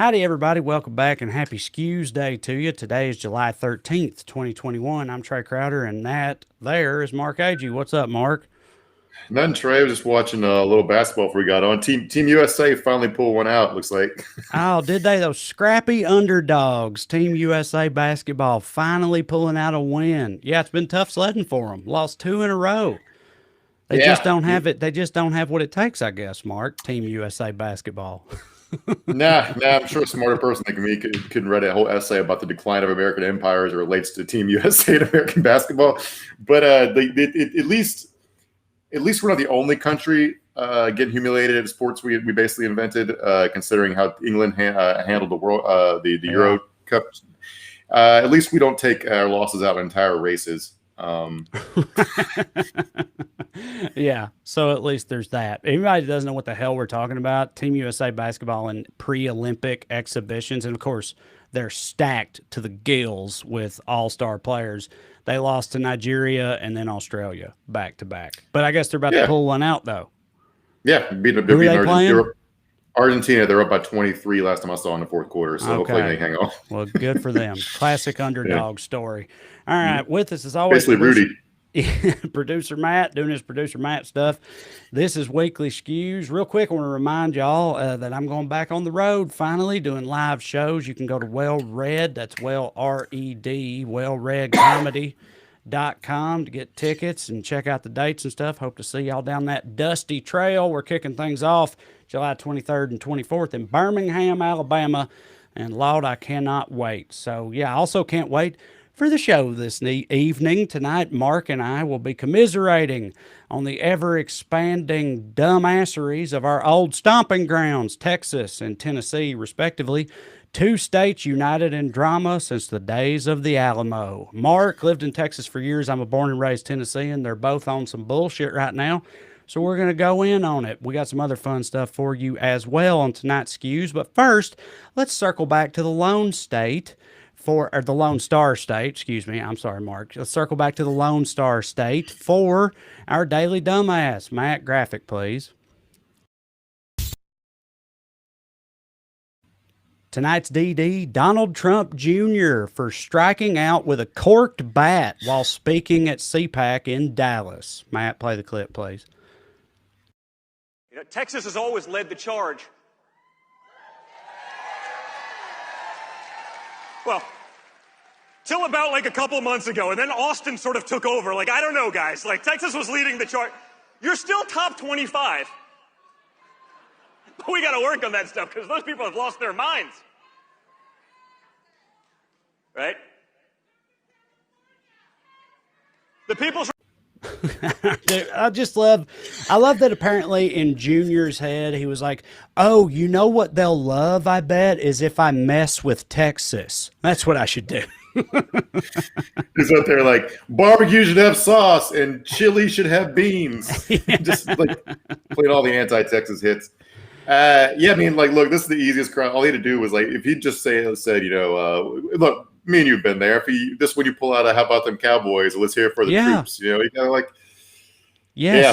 Howdy, everybody. Welcome back and happy Skews Day to you. Today is July 13th, 2021. I'm Trae Crowder, and that there is Mark Agee. What's up, Mark? Nothing, Trae. I was just watching a little basketball before we got on. Team USA finally pulled one out, looks like. Oh, did they? Those scrappy underdogs. Team USA basketball finally pulling out a win. Yeah, it's been tough sledding for them. Lost two in a row. They just don't have it. They just don't have what it takes, I guess, Mark. Team USA basketball. Nah, I'm sure a smarter person than me could write a whole essay about the decline of American empire as it relates to Team USA and American basketball. But at least we're not the only country getting humiliated at sports we basically invented, considering how England handled the world, the Euro Cup. At least we don't take our losses out on entire races. Yeah, so at least there's that. Anybody doesn't know what the hell we're talking about, Team USA basketball and pre-Olympic exhibitions, and of course they're stacked to the gills with all-star players. They lost to Nigeria and then Australia back to back, but I guess they're about to pull one out though. Yeah, beat Argentina. They're up by 23 last time I saw in the fourth quarter, so hopefully they hang on. Well, good for them. Classic underdog story. All right, with us as always, basically Rudy. Producer Matt doing his producer Matt stuff. This is Weekly Skews. Real quick, I want to remind y'all that I'm going back on the road finally doing live shows. You can go to Well Red, that's Well R-E-D, wellredcomedy.com to get tickets and check out the dates and stuff. Hope to see y'all down that dusty trail. We're kicking things off July 23rd and 24th in Birmingham, Alabama. And Lord, I cannot wait. So yeah, I also can't wait for the show this evening. Tonight, Mark and I will be commiserating on the ever-expanding dumbasseries of our old stomping grounds, Texas and Tennessee, respectively. Two states united in drama since the days of the Alamo. Mark lived in Texas for years. I'm a born and raised Tennessean. They're both on some bullshit right now, so we're going to go in on it. We got some other fun stuff for you as well on tonight's Skews. But first, let's circle back to the Lone State. Or the Lone Star State, excuse me. I'm sorry, Mark. Let's circle back to the Lone Star State for our daily dumbass. Matt, graphic, please. Tonight's DD, Donald Trump Jr. for striking out with a corked bat while speaking at CPAC in Dallas. Matt, play the clip, please. You know, Texas has always led the charge. Well, till about like a couple months ago, and then Austin sort of took over. Like, I don't know, guys. Like, Texas was leading the chart. You're still top 25. But we got to work on that stuff because those people have lost their minds. Right? The people. Dude, I love that apparently in Junior's head, he was like, oh, you know what they'll love, I bet, is if I mess with Texas. That's what I should do. He's out there like, barbecue should have sauce and chili should have beans. Just like playing all the anti-Texas hits. I mean, like, look, this is the easiest crowd. All he had to do was like, if he'd just said, you know, look, me and you've been there. If when you pull out a how about them Cowboys, let's hear it for the troops. You know, you kind of like,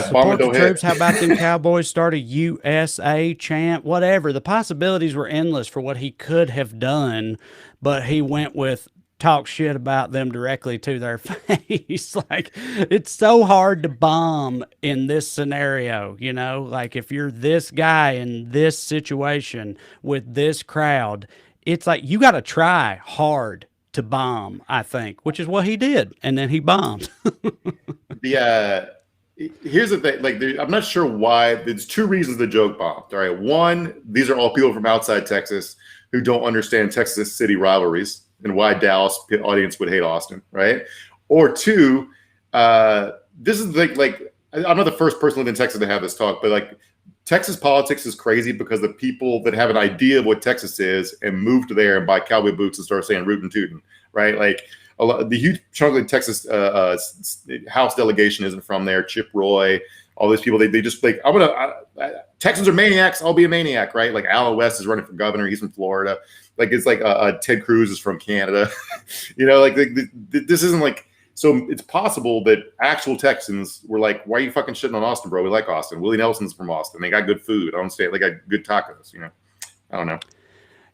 support the troops. How about them Cowboys? Start a USA chant, whatever. The possibilities were endless for what he could have done, but he went with talk shit about them directly to their face. Like, it's so hard to bomb in this scenario, you know? Like, if you're this guy in this situation with this crowd, it's like you got to try hard to bomb, I think, which is what he did, and then he bombed. Here's the thing, like, I'm not sure why. There's two reasons the joke bombed. All right, one, these are all people from outside Texas who don't understand Texas city rivalries and why Dallas audience would hate Austin, right? Or two, this is like I'm not the first person living in Texas to have this talk, but like Texas politics is crazy because the people that have an idea of what Texas is and move to there and buy cowboy boots and start saying root-tootin, right? Like the huge chunk of the Texas House delegation isn't from there. Chip Roy, all these people, they just like, Texans are maniacs. I'll be a maniac, right? Like Alan West is running for governor. He's from Florida. Like it's like Ted Cruz is from Canada. You know, like this isn't like. So it's possible that actual Texans were like, why are you fucking shitting on Austin, bro? We like Austin. Willie Nelson's from Austin. They got good food. I don't say they got good tacos, you know. I don't know.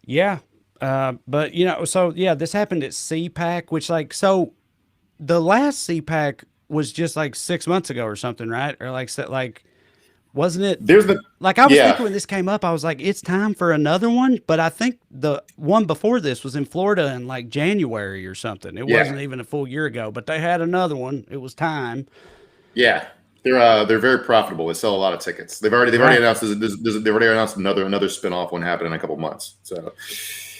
Yeah. But so yeah, this happened at CPAC, which so the last CPAC was just like 6 months ago or something, right? Or wasn't it? There's the Like I was yeah. thinking when this came up, I was like, it's time for another one. But I think the one before this was in Florida in like January or something. It Yeah. wasn't even a full year ago, but they had another one. It was time. Yeah, they're very profitable. They sell a lot of tickets. They've already announced they've already announced another spinoff one happening in a couple months. So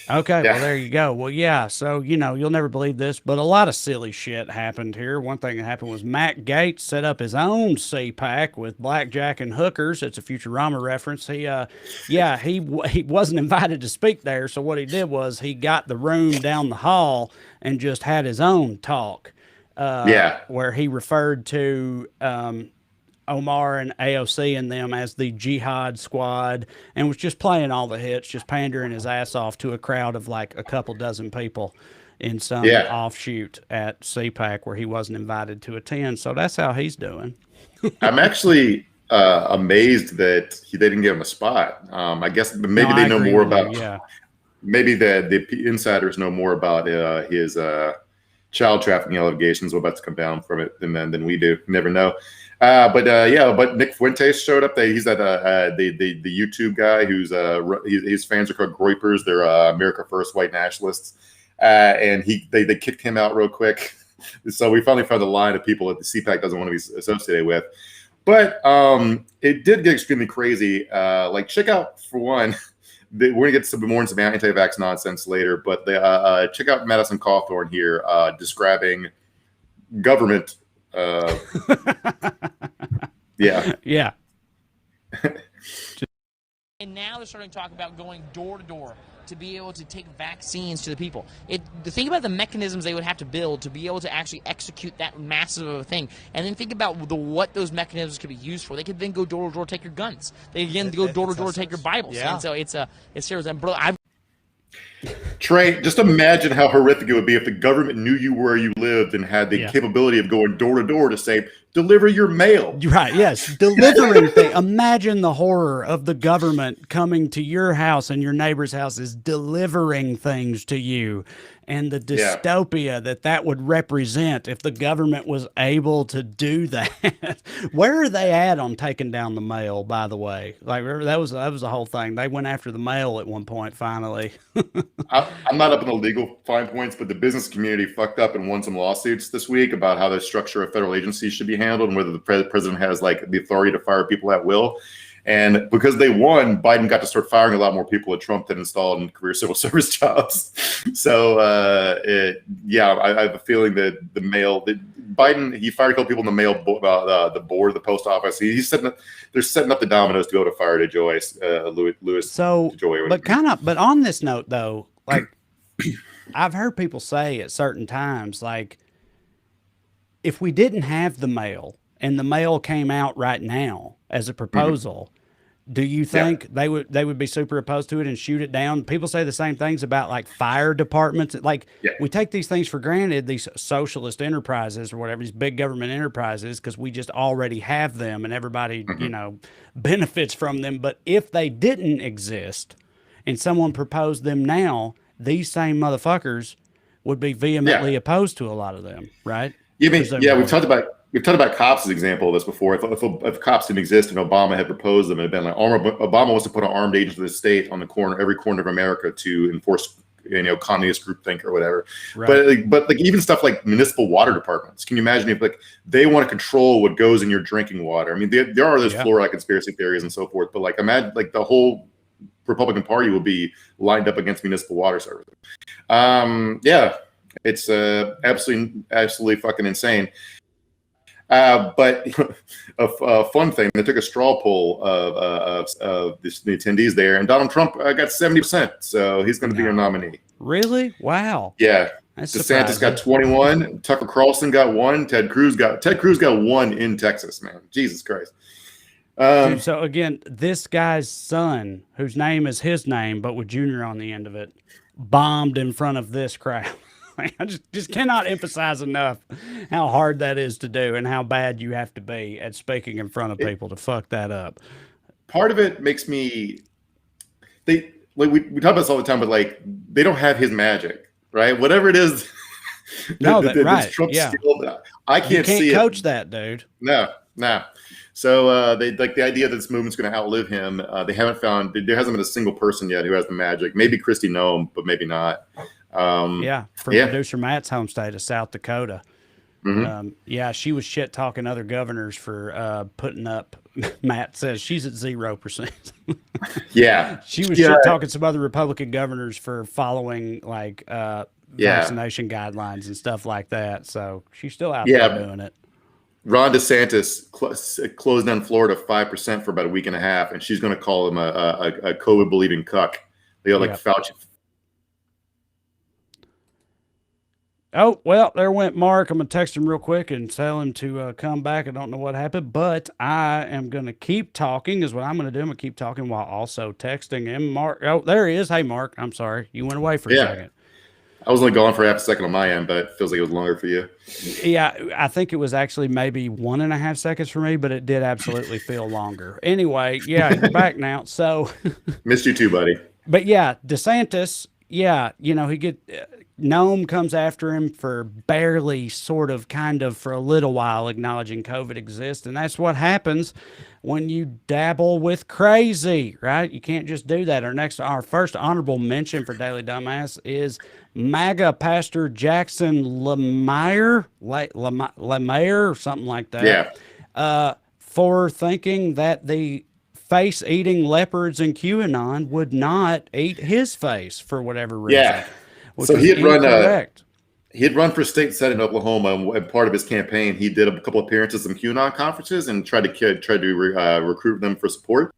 Okay, yeah, well there you go. Well, yeah, so you'll never believe this, but a lot of silly shit happened here. One thing that happened was Matt Gaetz set up his own CPAC with blackjack and hookers. It's a Futurama reference. He wasn't invited to speak there, so what he did was he got the room down the hall and just had his own talk, yeah, where he referred to Omar and AOC and them as the Jihad Squad, and was just playing all the hits, just pandering his ass off to a crowd of like a couple dozen people in some yeah. offshoot at CPAC where he wasn't invited to attend. So that's how he's doing. I'm actually amazed that they didn't give him a spot. I guess maybe No, they I know agree more with you, about. yeah. Maybe the insiders know more about his child trafficking allegations about to come down from it than we do. You never know. But Nick Fuentes showed up. He's that the YouTube guy who's his fans are called Groypers. They're America First white nationalists, and they kicked him out real quick. So we finally found a line of people that the CPAC doesn't want to be associated with. But it did get extremely crazy. Check out for one. We're gonna get some more into some anti-vax nonsense later, but check out Madison Cawthorn here describing government. Yeah. Yeah. And now they're starting to talk about going door to door to be able to take vaccines to the people. Think about the mechanisms they would have to build to be able to actually execute that massive of a thing. And then think about what those mechanisms could be used for. They could then go door to door, take your guns. They can go door to door, take your Bibles. Yeah. And so it's serious. And bro, Trae, just imagine how horrific it would be if the government knew you where you lived and had the capability of going door to door to say, deliver your mail. Right, yes. Delivering things. Imagine the horror of the government coming to your house and your neighbor's house is delivering things to you, and the dystopia that would represent if the government was able to do that. Where are they at on taking down the mail, by the way? Like, that was the whole thing. They went after the mail at one point, finally. I'm not up in the legal fine points, but the business community fucked up and won some lawsuits this week about how the structure of federal agencies should be handled and whether the president has like the authority to fire people at will. And because they won, Biden got to start firing a lot more people that Trump had installed in career civil service jobs. So, I have a feeling that Biden, he fired a couple people in the mail, the board of the post office. They're setting up the dominoes to go to fire to Joyce, Lewis. So, Joy, but on this note though, like I've heard people say at certain times, like if we didn't have the mail and the mail came out right now as a proposal, do you think they would be super opposed to it and shoot it down? People say the same things about like fire departments. Like we take these things for granted, these socialist enterprises or whatever, these big government enterprises, because we just already have them and everybody, benefits from them. But if they didn't exist and someone proposed them now, these same motherfuckers would be vehemently opposed to a lot of them, right? We've talked about cops as an example of this before. If cops didn't exist and Obama had proposed them, it had been like Obama wants to put an armed agent of the state on every corner of America to enforce, communist groupthink or whatever. Right. But even stuff like municipal water departments. Can you imagine if they want to control what goes in your drinking water? I mean, there are those fluoride conspiracy theories and so forth. But imagine the whole Republican Party will be lined up against municipal water services. It's absolutely fucking insane. But a fun thing, they took a straw poll of the attendees there, and Donald Trump got 70%, so he's going to be your nominee. Really? Wow. Yeah. That's DeSantis surprising. got 21. Tucker Carlson got 1. Ted Cruz got 1 in Texas. Man, Jesus Christ. Dude, so again, this guy's son, whose name is his name, but with Junior on the end of it, bombed in front of this crowd. I just cannot emphasize enough how hard that is to do and how bad you have to be at speaking in front of people to fuck that up. Part of it makes me like we talk about this all the time, but like they don't have his magic, right? Whatever it is. No, right. Trump Yeah. skill, I can't see coach it. that, dude. No. So they like the idea that this movement's going to outlive him. They haven't found. There hasn't been a single person yet who has the magic. Maybe Kristi Noem, but maybe not. From producer Matt's home state of South Dakota. Mm-hmm. She was shit talking other governors for putting up. Matt says she's at 0%. Yeah, she was shit talking some other Republican governors for following like vaccination guidelines and stuff like that. So she's still out there doing it. Ron DeSantis closed down Florida 5% for about a week and a half, and she's going to call him a COVID believing cuck. They got like Fauci. Oh, well, there went Mark. I'm going to text him real quick and tell him to come back. I don't know what happened, but I am going to keep talking is what I'm going to do. I'm going to keep talking while also texting him. Mark, oh, there he is. Hey, Mark, I'm sorry. You went away for a second. I was only gone for half a second on my end, but it feels like it was longer for you. Yeah, I think it was actually maybe 1.5 seconds for me, but it did absolutely feel longer. Anyway, you're back now. So missed you too, buddy. But yeah, DeSantis, Noem comes after him for barely kind of for a little while acknowledging COVID exists. And that's what happens when you dabble with crazy, right? You can't just do that. Our first honorable mention for Daily Dumbass is MAGA Pastor Jackson Lemire or something like that. Yeah. For thinking that the face-eating leopards in QAnon would not eat his face for whatever reason. Yeah. So he had run for state senate in Oklahoma, and part of his campaign, he did a couple of appearances in QAnon conferences and tried to recruit them for support.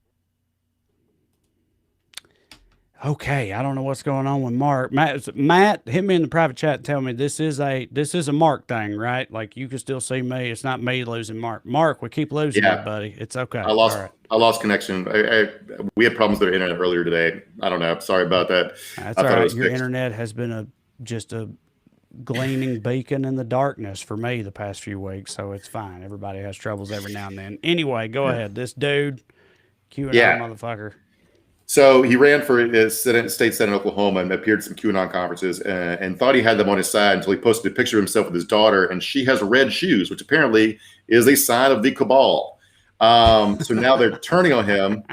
Okay, I don't know what's going on with Mark. Matt, hit me in the private chat and tell me this is a Mark thing, right? Like you can still see me. It's not me losing Mark. Mark, we keep losing you, buddy. It's okay. I lost connection. We had problems with our internet earlier today. I don't know. Sorry about that. That's all right. Your internet has been just a gleaming beacon in the darkness for me the past few weeks, so it's fine. Everybody has troubles every now and then. Anyway, go ahead. This dude, QAnon motherfucker. So he ran for his state senate in Oklahoma and appeared at some QAnon conferences and thought he had them on his side until he posted a picture of himself with his daughter, and she has red shoes, which apparently is a sign of the cabal. So now they're turning on him.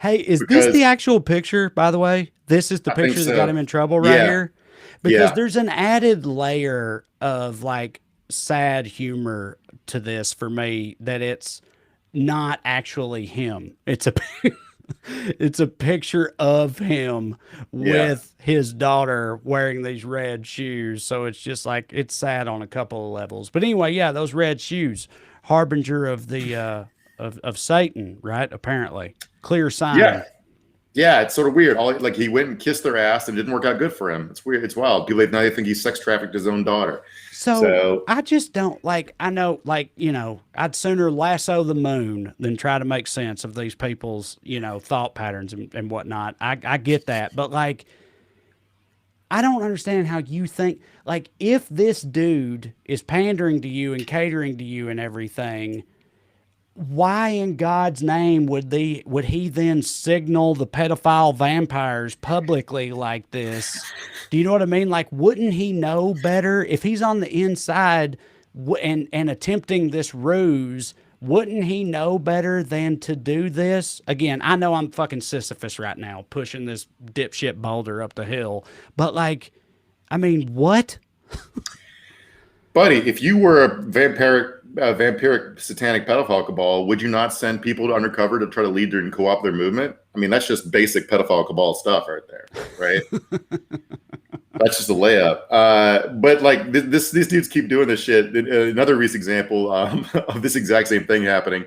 Hey, is this the actual picture, by the way? This is the picture that got him in trouble here? Because there's an added layer of like sad humor to this for me that it's not actually him. It's a picture of him with his daughter wearing these red shoes. So it's just like, it's sad on a couple of levels. But anyway, those red shoes, harbinger of the of Satan, right? Apparently. Clear sign. Yeah, it's sort of weird. Like he went and kissed their ass and it didn't work out good for him. It's weird. It's wild. People now they think he sex trafficked his own daughter. So I just don't I'd sooner lasso the moon than try to make sense of these people's, thought patterns and whatnot. I get that. But like, I don't understand how you think, like, if this dude is pandering to you and catering to you and everything, why in God's name would he then signal the pedophile vampires publicly like this? Do you know what I mean? Like, wouldn't he know better if he's on the inside and attempting this ruse? Wouldn't he know better than to do this? Again, I know I'm fucking Sisyphus right now, pushing this dipshit boulder up the hill, but like, I mean, what? Buddy, if you were a vampiric satanic pedophile cabal, would you not send people to undercover to try to lead and co-opt their movement? I mean, that's just basic pedophile cabal stuff right there, right? That's just a layup. But like these dudes keep doing this shit. Another recent example of this exact same thing happening.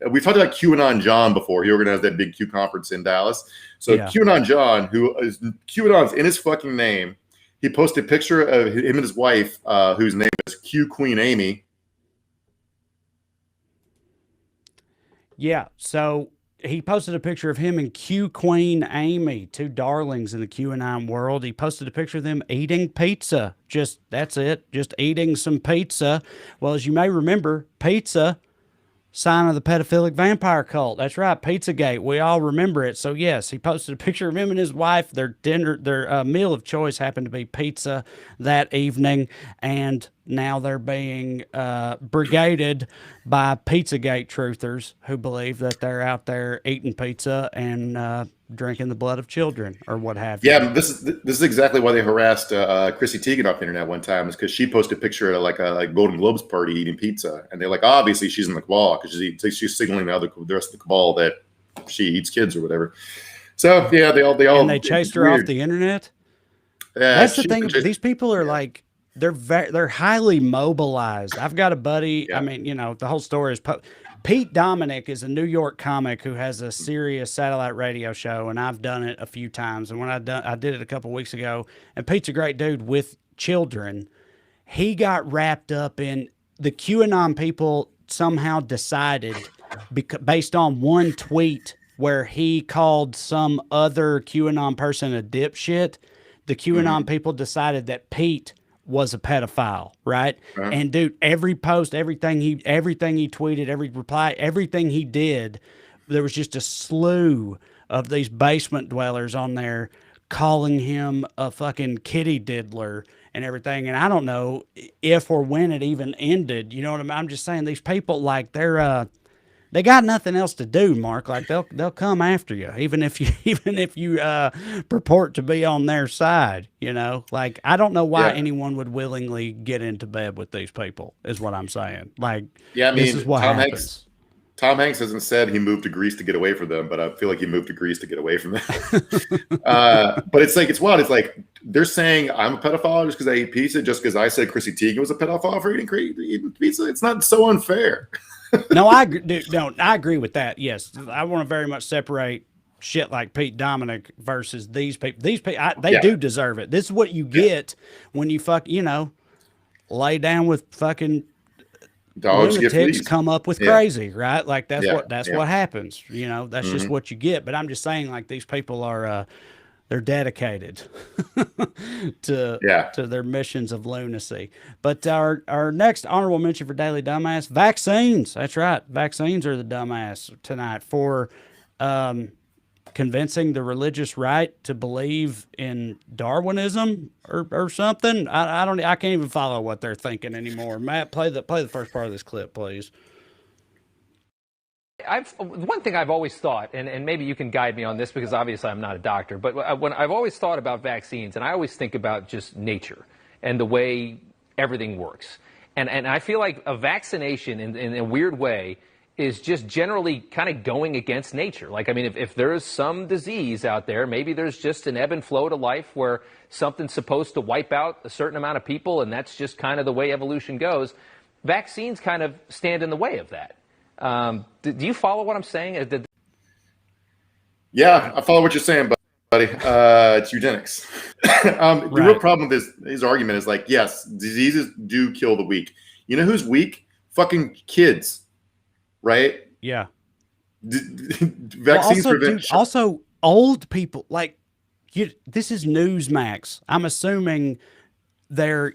We've talked about QAnon John before. He organized that big Q conference in Dallas. So QAnon John, QAnon's in his fucking name, he posted a picture of him and his wife, whose name is Q Queen Amy. Yeah, so he posted a picture of him and Q Queen Amy, two darlings in the QAnon world. He posted a picture of them eating pizza. That's it, just eating some pizza. Well, as you may remember, pizza sign of the pedophilic vampire cult. That's right, Pizzagate. We all remember it. So yes, he posted a picture of him and his wife. Their meal of choice happened to be pizza that evening, and now they're being brigaded by Pizzagate truthers who believe that they're out there eating pizza and drinking the blood of children or what have you. Yeah, this is exactly why they harassed Kristi Teigen off the internet one time, is because she posted a picture at like Golden Globes party eating pizza, and they're like, obviously she's in the cabal because she's signaling the rest of the cabal that she eats kids or whatever. So yeah, they all and they chased her off the internet. That's the thing. These people are like they're highly mobilized. I've got a buddy. Yeah. I mean, the whole story is. Pete Dominic is a New York comic who has a serious satellite radio show, and I've done it a few times. And when I did it a couple weeks ago, and Pete's a great dude with children. He got wrapped up in the QAnon people somehow decided, based on one tweet where he called some other QAnon person a dipshit, the QAnon people decided that Pete was a pedophile, right? Uh-huh. And dude, every post, everything he tweeted, every reply, everything he did, there was just a slew of these basement dwellers on there calling him a fucking kitty diddler and everything. And I don't know if or when it even ended. You know what I mean? I'm just saying these people, like, they got nothing else to do, Mark. Like they'll come after you, even if you purport to be on their side. Like I don't know why anyone would willingly get into bed with these people. Is what I'm saying. Like, yeah, I mean, this is what happens. Tom Hanks hasn't said he moved to Greece to get away from them, but I feel like he moved to Greece to get away from them. But it's wild. It's like they're saying I'm a pedophile just because I eat pizza, just because I said Kristi Teigen was a pedophile for eating pizza. It's not so unfair. No, I agree with that. Yes, I want to very much separate shit like Pete Dominic versus these people. These people, they do deserve it. This is what you get when you lay down with fucking dogs. Lunatics come up with crazy, right? Like that's what happens. That's just what you get. But I'm just saying, like, these people are they're dedicated to their missions of lunacy. But our next honorable mention for Daily Dumbass, vaccines. That's right. Vaccines are the dumbass tonight for convincing the religious right to believe in Darwinism or something. I can't even follow what they're thinking anymore. Matt, play the first part of this clip, please. One thing I've always thought, and maybe you can guide me on this because obviously I'm not a doctor, but when I've always thought about vaccines, and I always think about just nature and the way everything works. And I feel like a vaccination in a weird way is just generally kind of going against nature. Like, I mean, if there's some disease out there, maybe there's just an ebb and flow to life where something's supposed to wipe out a certain amount of people, and that's just kind of the way evolution goes. Vaccines kind of stand in the way of that. Do you follow what I'm saying? Yeah, I follow what you're saying, buddy. It's eugenics. The real problem with his argument is like, yes, diseases do kill the weak. You know who's weak? Fucking kids, right? Yeah. Vaccines prevent. Also, old people. Like, this is Newsmax. I'm assuming they're,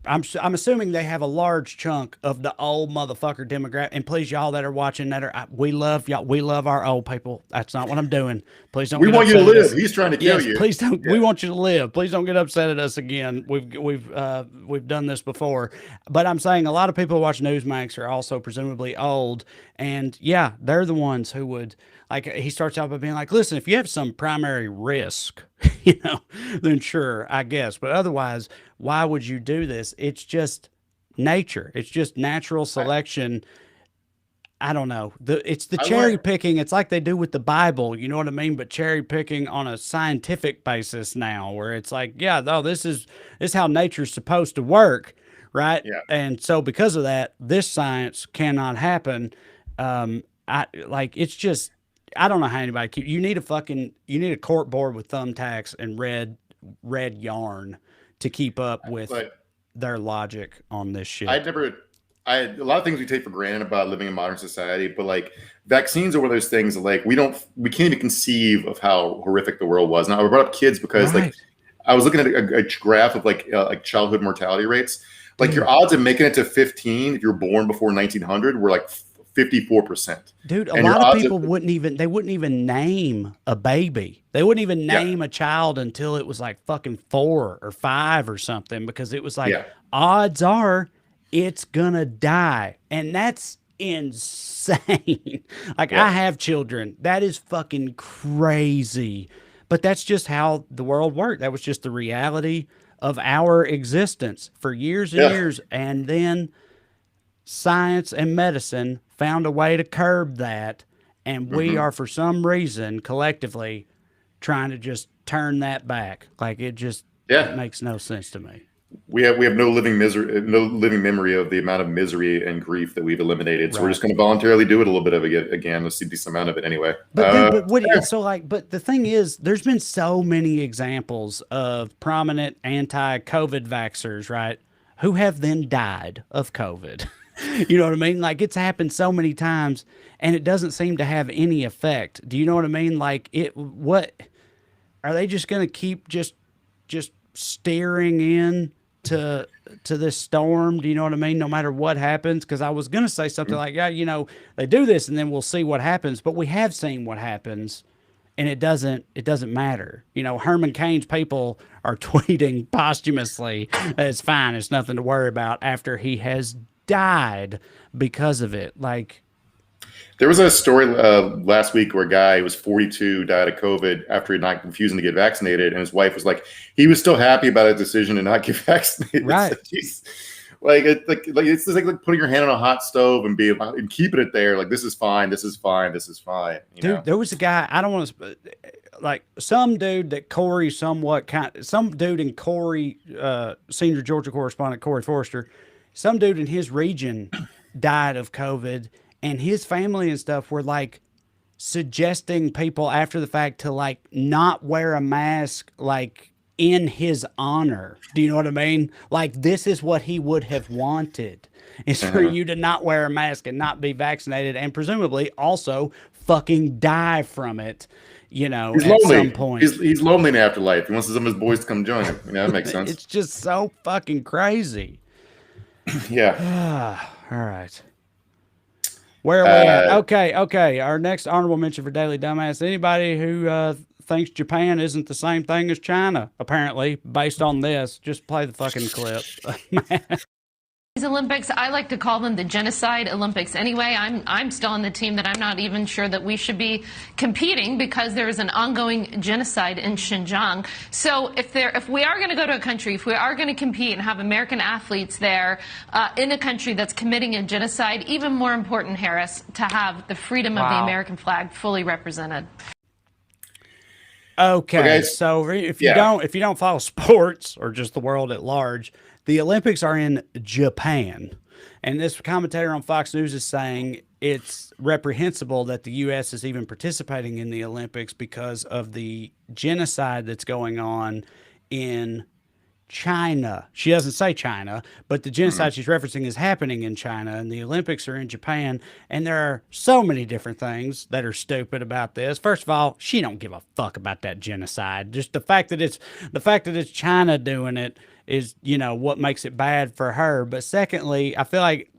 I'm assuming they have a large chunk of the old motherfucker demographic. And please, y'all that are watching, we love y'all. We love our old people. That's not what I'm doing. Please don't. We want you to live. He's trying to kill you. Please don't. Yeah. We want you to live. Please don't get upset at us again. We've done this before. But I'm saying a lot of people who watch Newsmax are also presumably old, and yeah, they're the ones who would. Like, he starts out by being like, listen, if you have some primary risk, then sure, I guess. But otherwise, why would you do this? It's just nature. It's just natural selection. I don't know. It's the cherry picking. It's like they do with the Bible. You know what I mean? But cherry picking on a scientific basis now, where it's like, this is how nature's supposed to work, right? Yeah. And so because of that, this science cannot happen. It's just. I don't know how anybody you need a cork board with thumbtacks and red yarn to keep up with their logic on this shit. A lot of things we take for granted about living in modern society, but like vaccines are one of those things that, like, we can't even conceive of how horrific the world was. Now I brought up kids because like I was looking at a graph of like childhood mortality rates. Like your odds of making it to 15 if you're born before 1900 were like 54%. Dude, a And your lot of odds people wouldn't even name a baby. They wouldn't even name a child until it was like fucking 4 or 5 or something, because it was like, odds are it's gonna die. And that's insane. Like, I have children. That is fucking crazy. But that's just how the world worked. That was just the reality of our existence for years and years. And then science and medicine found a way to curb that. And we are, for some reason, collectively trying to just turn that back. Like, it just it makes no sense to me. We have no living memory of the amount of misery and grief that we've eliminated. So we're just going to voluntarily do it a little bit of it again. Let's see some amount of it anyway. But but the thing is, there's been so many examples of prominent anti-COVID vaxxers, right, who have then died of COVID. You know what I mean? Like, it's happened so many times, and it doesn't seem to have any effect. Do you know what I mean? Like, what are they just going to keep just staring in to this storm? Do you know what I mean? No matter what happens. Because I was going to say something like, they do this and then we'll see what happens. But we have seen what happens, and it doesn't matter. Herman Cain's people are tweeting posthumously, it's fine, it's nothing to worry about, after he has died because of it. Like, there was a story last week where a guy who was 42 died of COVID after not refusing to get vaccinated, and his wife was like, he was still happy about his decision to not get vaccinated. Right. So it's just like putting your hand on a hot stove and keeping it there. Like, this is fine. This is fine. This is fine. Dude, there was a guy, I don't want to, like, some dude that Corey some dude in Corey, senior Georgia correspondent Corey Forrester, some dude in his region died of COVID. And his family and stuff were like suggesting people after the fact to like not wear a mask, like in his honor. Do you know what I mean? Like, this is what he would have wanted, is for you to not wear a mask and not be vaccinated, and presumably also fucking die from it, he's at lonely. Some point. He's lonely in the afterlife. He wants some of his boys to come join him. That makes sense. It's just so fucking crazy. Yeah. All right. Where are we at? Okay. Our next honorable mention for Daily Dumbass. Anybody who thinks Japan isn't the same thing as China, apparently, based on this, just play the fucking clip. These Olympics, I like to call them the genocide Olympics. Anyway, I'm still on the team that I'm not even sure that we should be competing, because there is an ongoing genocide in Xinjiang. So if we are going to go to a country, if we are going to compete and have American athletes there in a country that's committing a genocide, even more important, Harris, to have the freedom of the American flag fully represented. Okay, so if you don't follow sports or just the world at large, the Olympics are in Japan, and this commentator on Fox News is saying it's reprehensible that the U.S. is even participating in the Olympics because of the genocide that's going on in China. She doesn't say China, but the genocide she's referencing is happening in China, and the Olympics are in Japan. And there are so many different things that are stupid about this. First of all, she don't give a fuck about that genocide. Just the fact that it's China doing it is, what makes it bad for her. But secondly, I feel like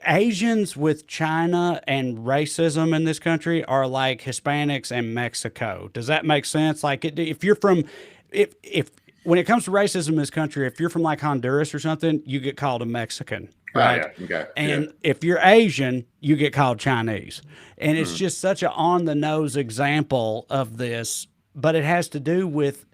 Asians with China and racism in this country are like Hispanics and Mexico. Does that make sense? Like, if you're from, if when it comes to racism in this country, if you're from like Honduras or something, you get called a Mexican, right? Okay. And if you're Asian, you get called Chinese. And it's just such an on-the-nose example of this, but it has to do with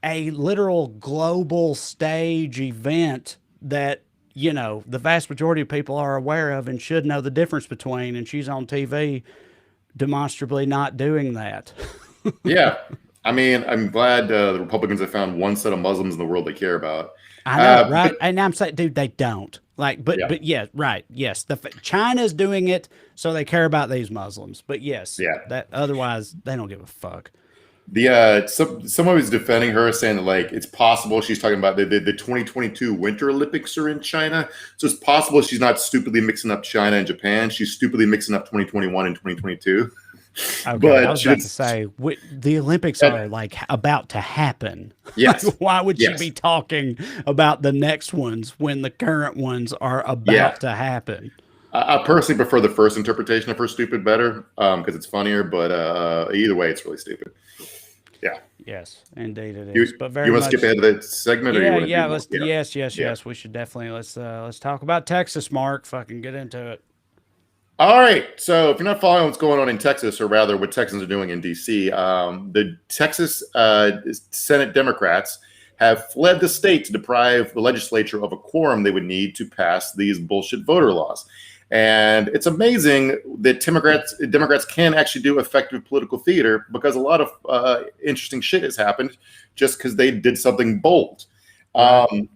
a literal global stage event that, the vast majority of people are aware of and should know the difference between, and she's on TV demonstrably not doing that. Yeah. I mean, I'm glad the Republicans have found one set of Muslims in the world they care about. I know, right? And I'm saying, dude, they don't. Like, but yeah, right. Yes. China's doing it, so they care about these Muslims. But yes, that otherwise they don't give a fuck. Someone was defending her, saying that like it's possible she's talking about the 2022 Winter Olympics are in China, so it's possible she's not stupidly mixing up China and Japan. She's stupidly mixing up 2021 and 2022. Okay, but I was about to say the Olympics are like about to happen. Yes. Like, why would she be talking about the next ones when the current ones are about to happen? I personally prefer the first interpretation of her stupid better because it's funnier. But either way, it's really stupid. Yeah. Yes, indeed it is. But very you want much. to skip ahead of the segment? Or you want to do let's. more? Yes. We should definitely let's talk about Texas, Mark. Fucking get into it. All right. So if you're not following what's going on in Texas, or rather what Texans are doing in D.C., the Texas Senate Democrats have fled the state to deprive the legislature of a quorum they would need to pass these bullshit voter laws. And it's amazing that Democrats can actually do effective political theater because a lot of interesting shit has happened just because they did something bold. One,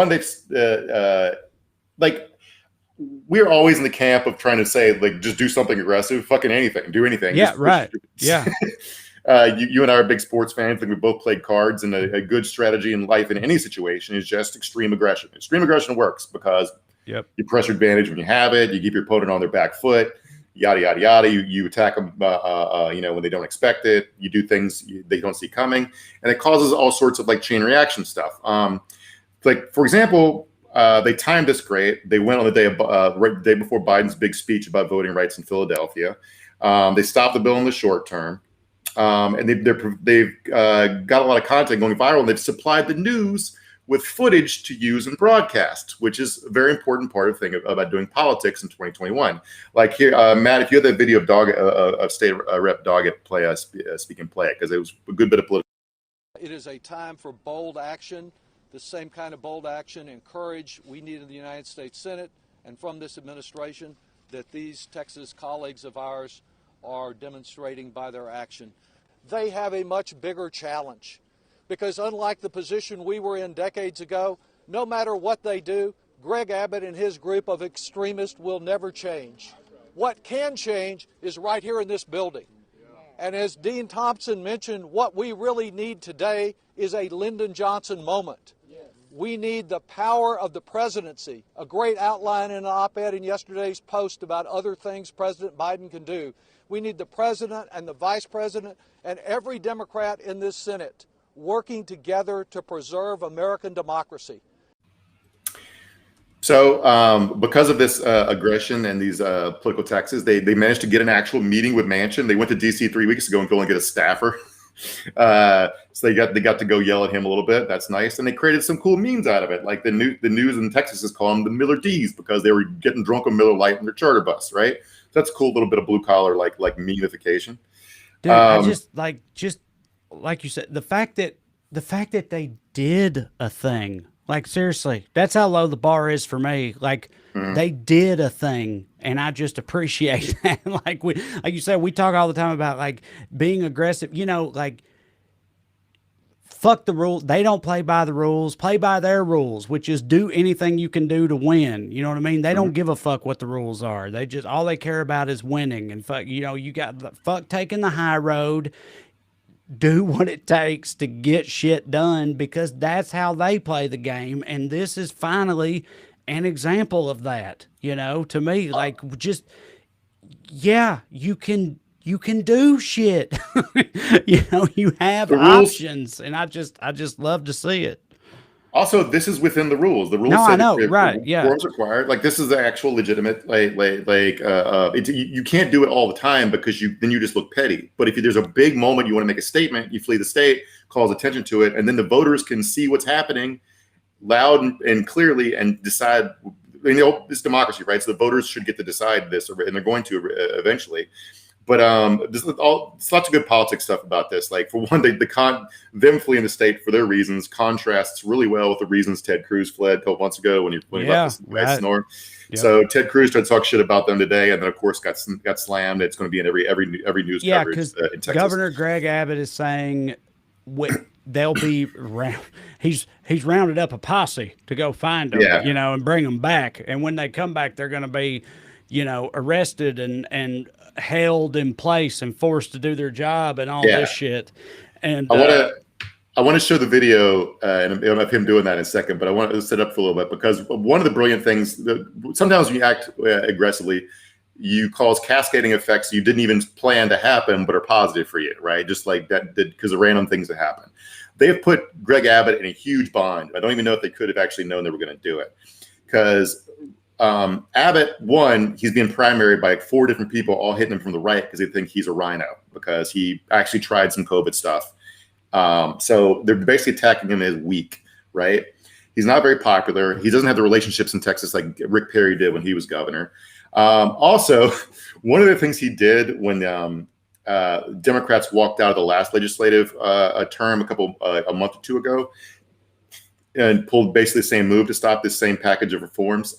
they've we're always in the camp of trying to say, like, just do something aggressive, fucking anything, do anything. Yeah, right. Yeah. You and I are big sports fans. I think we both played cards, and a good strategy in life in any situation is just extreme aggression. Extreme aggression works because you press your advantage when you have it. You keep your opponent on their back foot, yada, yada, yada. You attack them, when they don't expect it. You do things they don't see coming, and it causes all sorts of like chain reaction stuff. Like, for example, they timed this great. They went on the day before Biden's big speech about voting rights in Philadelphia. They stopped the bill in the short term, and they've got a lot of content going viral. And they've supplied the news with footage to use and broadcast, which is a very important part of the thing about doing politics in 2021. Like here, Matt, if you had that video of State Rep Doggett speak and play it, because it was a good bit of political. It is a time for bold action. The same kind of bold action and courage we need in the United States Senate and from this administration that these Texas colleagues of ours are demonstrating by their action. They have a much bigger challenge because unlike the position we were in decades ago, no matter what they do, Greg Abbott and his group of extremists will never change. What can change is right here in this building. And as Dean Thompson mentioned, what we really need today is a Lyndon Johnson moment. We need the power of the presidency, a great outline in an op-ed in yesterday's Post about other things President Biden can do. We need the president and the vice president and every Democrat in this Senate working together to preserve American democracy. So because of this aggression and these political taxes, they managed to get an actual meeting with Manchin. They went to D.C. 3 weeks ago and go and get a staffer. So they got to go yell at him a little bit. That's nice. And they created some cool memes out of it. Like the news in Texas is calling them the Miller D's because they were getting drunk on Miller Lite in their charter bus, right? So that's a cool little bit of blue collar like memeification. Dude, I just like you said, the fact that they did a thing. Like, seriously, that's how low the bar is for me. Like, they did a thing, and I just appreciate that. like you said, we talk all the time about, like, being aggressive. You know, like, fuck the rules. They don't play by the rules. Play by their rules, which is do anything you can do to win. You know what I mean? They don't give a fuck what the rules are. They just, all they care about is winning. And fuck, you got fuck taking the high road. Do what it takes to get shit done because that's how they play the game. And this is finally an example of that, to me, like, just, yeah, you can do shit. You have options, and I just love to see it. Also, this is within the rules. The rules. No, I know, right? Yeah, forms required. Like, this is the actual legitimate. You can't do it all the time because then you just look petty. But if there's a big moment you want to make a statement, you flee the state, calls attention to it, and then the voters can see what's happening loud and clearly and decide. It's democracy, right? So the voters should get to decide this, and they're going to eventually. But there's lots of good politics stuff about this. Like, for one, them fleeing the state for their reasons contrasts really well with the reasons Ted Cruz fled a couple months ago when he left the snore. Yep. So Ted Cruz tried to talk shit about them today, and then of course got slammed. It's going to be in every news coverage in Texas. Governor Greg Abbott is saying they'll be he's rounded up a posse to go find them, and bring them back. And when they come back, they're going to be, arrested and held in place and forced to do their job and all this shit. And I want to show the video of him doing that in a second, but I want to set up for a little bit because one of the brilliant things sometimes when you act aggressively, you cause cascading effects you didn't even plan to happen, but are positive for you, right? Just like that, because of random things that happen. They have put Greg Abbott in a huge bind. I don't even know if they could have actually known they were going to do it because Abbott won. He's being primaried by like 4 different people, all hitting him from the right because they think he's a rhino because he actually tried some COVID stuff. So they're basically attacking him as weak, right? He's not very popular. He doesn't have the relationships in Texas like Rick Perry did when he was governor. Also, one of the things he did when Democrats walked out of the last legislative term a month or 2 ago and pulled basically the same move to stop this same package of reforms.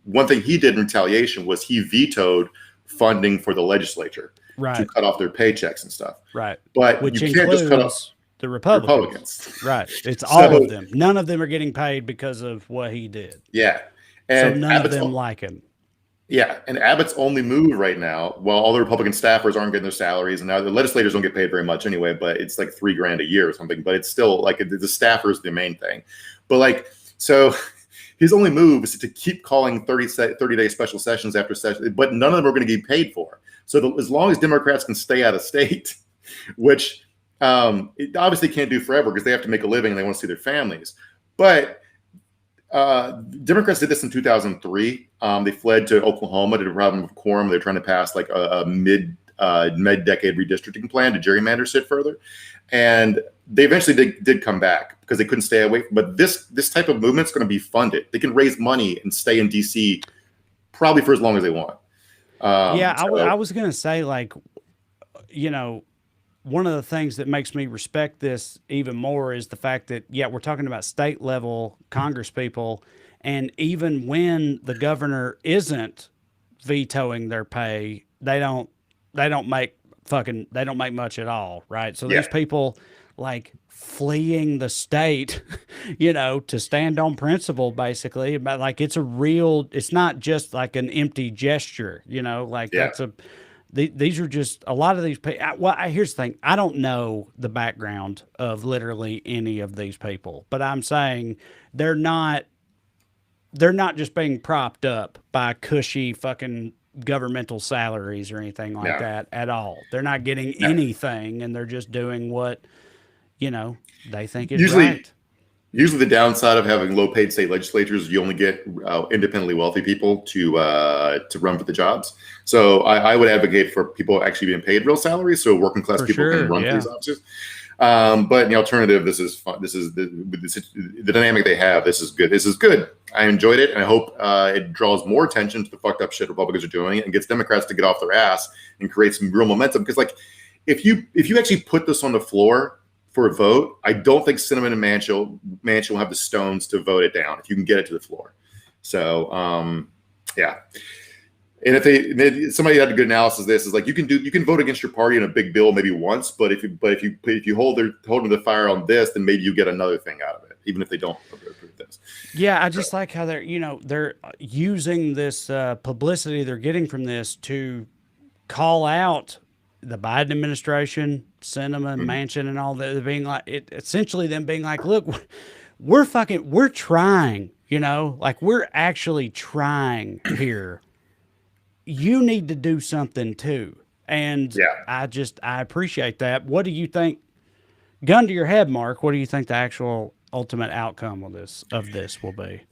One thing he did in retaliation was he vetoed funding for the legislature to cut off their paychecks and stuff. Right. But which you can't just cut off the Republicans. Right. It's all of them. None of them are getting paid because of what he did. Yeah. And so none of them like him. Yeah. And Abbott's only move right now, while all the Republican staffers aren't getting their salaries, and now the legislators don't get paid very much anyway, but it's like $3,000 a year or something. But it's still like the staffer is the main thing. But like, so his only move is to keep calling 30-day special sessions after session, but none of them are going to get paid for. So as long as Democrats can stay out of state, which it obviously can't do forever because they have to make a living and they want to see their families. But Democrats did this in 2003. They fled to Oklahoma to the problem of quorum. They're trying to pass like a mid-decade redistricting plan to gerrymander shit further. And they eventually did come back because they couldn't stay away. But this type of movement is going to be funded. They can raise money and stay in D.C. probably for as long as they want. I was going to say, like, you know, one of the things that makes me respect this even more is the fact that, we're talking about state level Congress people. And even when the governor isn't vetoing their pay, they don't make much at all. Right. So there's people like fleeing the state, you know, to stand on principle, basically. But like, it's not just like an empty gesture, you know, like these are just a lot of these people. Well, here's the thing. I don't know the background of literally any of these people, but I'm saying they're not just being propped up by cushy fucking governmental salaries or anything like that at all. They're not getting anything, and they're just doing what, you know, they think is right. Usually the downside of having low-paid state legislatures, you only get independently wealthy people to run for the jobs. So I would advocate for people actually being paid real salaries, so working-class people can run for these offices. But in the alternative, this is fun. This is the dynamic they have. This is good. This is good. I enjoyed it, and I hope it draws more attention to the fucked up shit Republicans are doing and gets Democrats to get off their ass and create some real momentum. Because like, if you actually put this on the floor for a vote, I don't think Sinema and Manchin will have the stones to vote it down if you can get it to the floor. So, yeah. And if somebody had a good analysis of this, is like you can vote against your party in a big bill maybe once, but if you hold them to the fire on this, then maybe you get another thing out of it, even if they don't approve this. Yeah, I just like how they're using this publicity they're getting from this to call out the Biden administration, Sinema and Manchin and all that, being like, essentially them being like, look, we're trying, you know, like we're actually trying here. You need to do something too. And I appreciate that. What do you think, gun to your head, Mark, what do you think the actual ultimate outcome of this will be?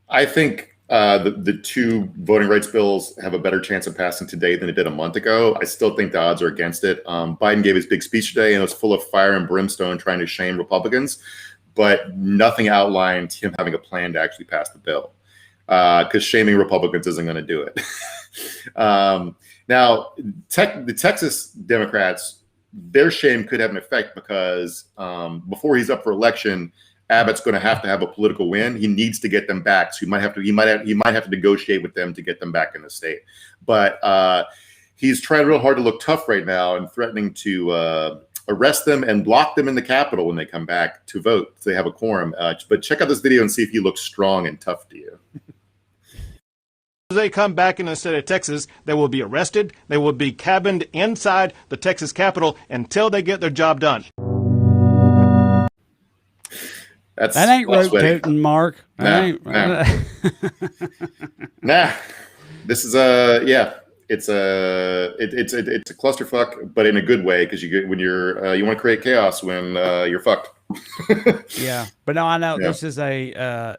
I think the two voting rights bills have a better chance of passing today than it did a month ago. I still think the odds are against it. Biden gave his big speech today, and it was full of fire and brimstone trying to shame Republicans, but nothing outlined him having a plan to actually pass the bill, because shaming Republicans isn't going to do it. Now, the Texas Democrats, their shame could have an effect because before he's up for election, Abbott's going to have a political win. He needs to get them back, so he might have to negotiate with them to get them back in the state. But he's trying real hard to look tough right now and threatening to arrest them and block them in the Capitol when they come back to vote, so they have a quorum. But check out this video and see if he looks strong and tough to you. They come back in the state of Texas, they will be arrested. They will be cabined inside the Texas Capitol until they get their job done. That ain't root-tootin, Mark. Nah. This is it's a clusterfuck, but in a good way, because you want to create chaos when you're fucked. Yeah, but no, I know this is a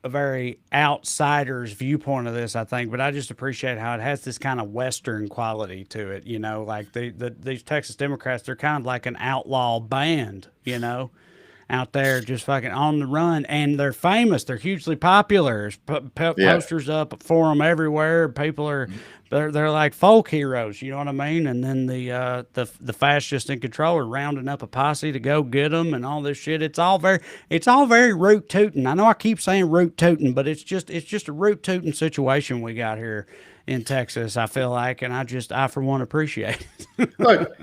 a very outsider's viewpoint of this, I think, but I just appreciate how it has this kind of Western quality to it. You know, like these Texas Democrats, they're kind of like an outlaw band, you know, out there just fucking on the run, and they're famous. They're hugely popular. There's posters up for them everywhere. People are they're like folk heroes. You know what I mean? And then the fascists in control are rounding up a posse to go get them and all this shit. It's all very root-tootin. I know I keep saying root-tootin, but it's just a root-tootin situation we got here in Texas, I feel like, and I for one appreciate it. Look,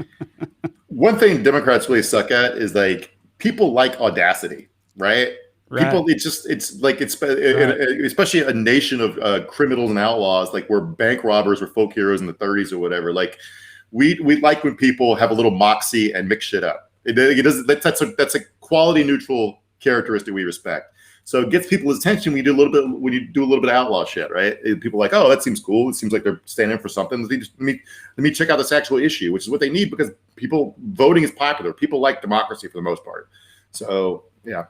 one thing Democrats really suck at is like people like audacity, right? People, especially a nation of criminals and outlaws, like we're bank robbers or folk heroes in the 30s or whatever. Like we like when people have a little moxie and mix shit up. That's a quality neutral characteristic we respect. So it gets people's attention when you do a little bit of outlaw shit, right? People are like, oh, that seems cool. It seems like they're standing for something. Let me check out this actual issue, which is what they need because voting is popular. People like democracy for the most part. So yeah.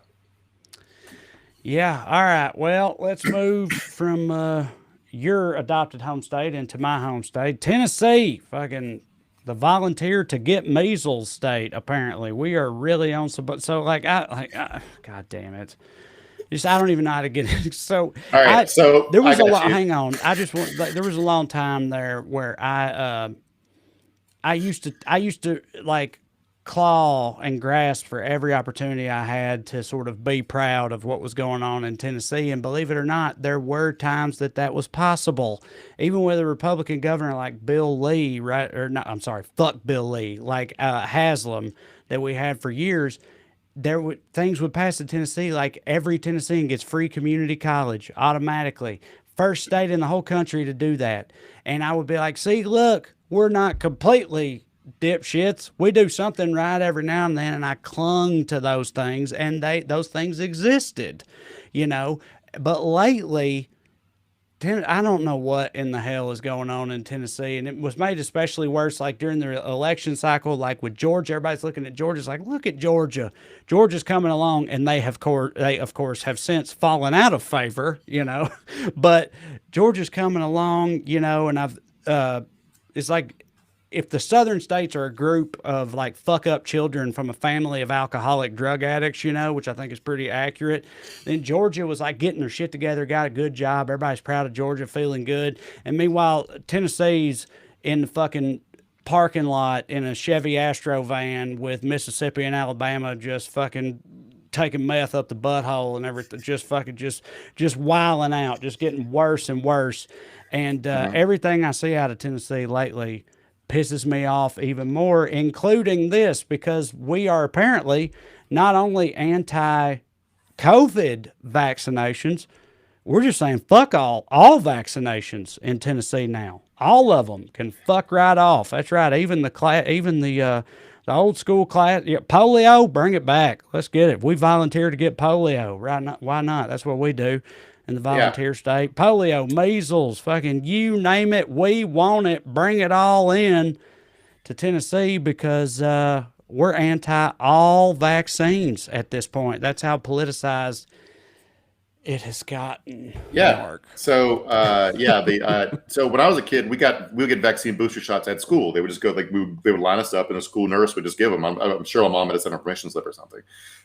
Yeah. All right. Well, let's move from your adopted home state into my home state, Tennessee. Fucking the volunteer to get measles state. Apparently, we are really on some. So God damn it. I don't even know how to get it. So, all right. There was a lot. Hang on. There was a long time there where I used to like claw and grasp for every opportunity I had to sort of be proud of what was going on in Tennessee. And believe it or not, there were times that was possible, even with a Republican governor like Bill Lee, right? Or not, I'm sorry, fuck Bill Lee, like Haslam that we had for years. Things would pass in Tennessee, like every Tennessean gets free community college automatically. First state in the whole country to do that. And I would be like, see, look, we're not completely dipshits. We do something right every now and then, and I clung to those things, and those things existed, you know. But lately, I don't know what in the hell is going on in Tennessee, and it was made especially worse like during the election cycle, like with Georgia. Everybody's looking at Georgia. It's like, look at Georgia. Georgia's coming along, and they of course have since fallen out of favor, you know. But Georgia's coming along, you know, and it's like, if the southern states are a group of like fuck up children from a family of alcoholic drug addicts, you know, which I think is pretty accurate, then Georgia was like getting their shit together, got a good job. Everybody's proud of Georgia, feeling good. And meanwhile, Tennessee's in the fucking parking lot in a Chevy Astro van with Mississippi and Alabama just fucking taking meth up the butthole and everything, just wilding out, just getting worse and worse. And everything I see out of Tennessee lately pisses me off even more, including this, because we are apparently not only anti-COVID vaccinations, we're just saying fuck all vaccinations in Tennessee now. All of them can fuck right off. That's right. Even the old school class, polio, bring it back. Let's get it. We volunteer to get polio, right? Why not? That's what we do. In the volunteer state, polio, measles, fucking you name it, we want it. Bring it all in to Tennessee because we're anti all vaccines at this point. That's how politicized it has gotten. Mark. So so when I was a kid, we would get vaccine booster shots at school. They would just go they would line us up, and a school nurse would just give them. I'm sure my mom had sent a permission slip or something.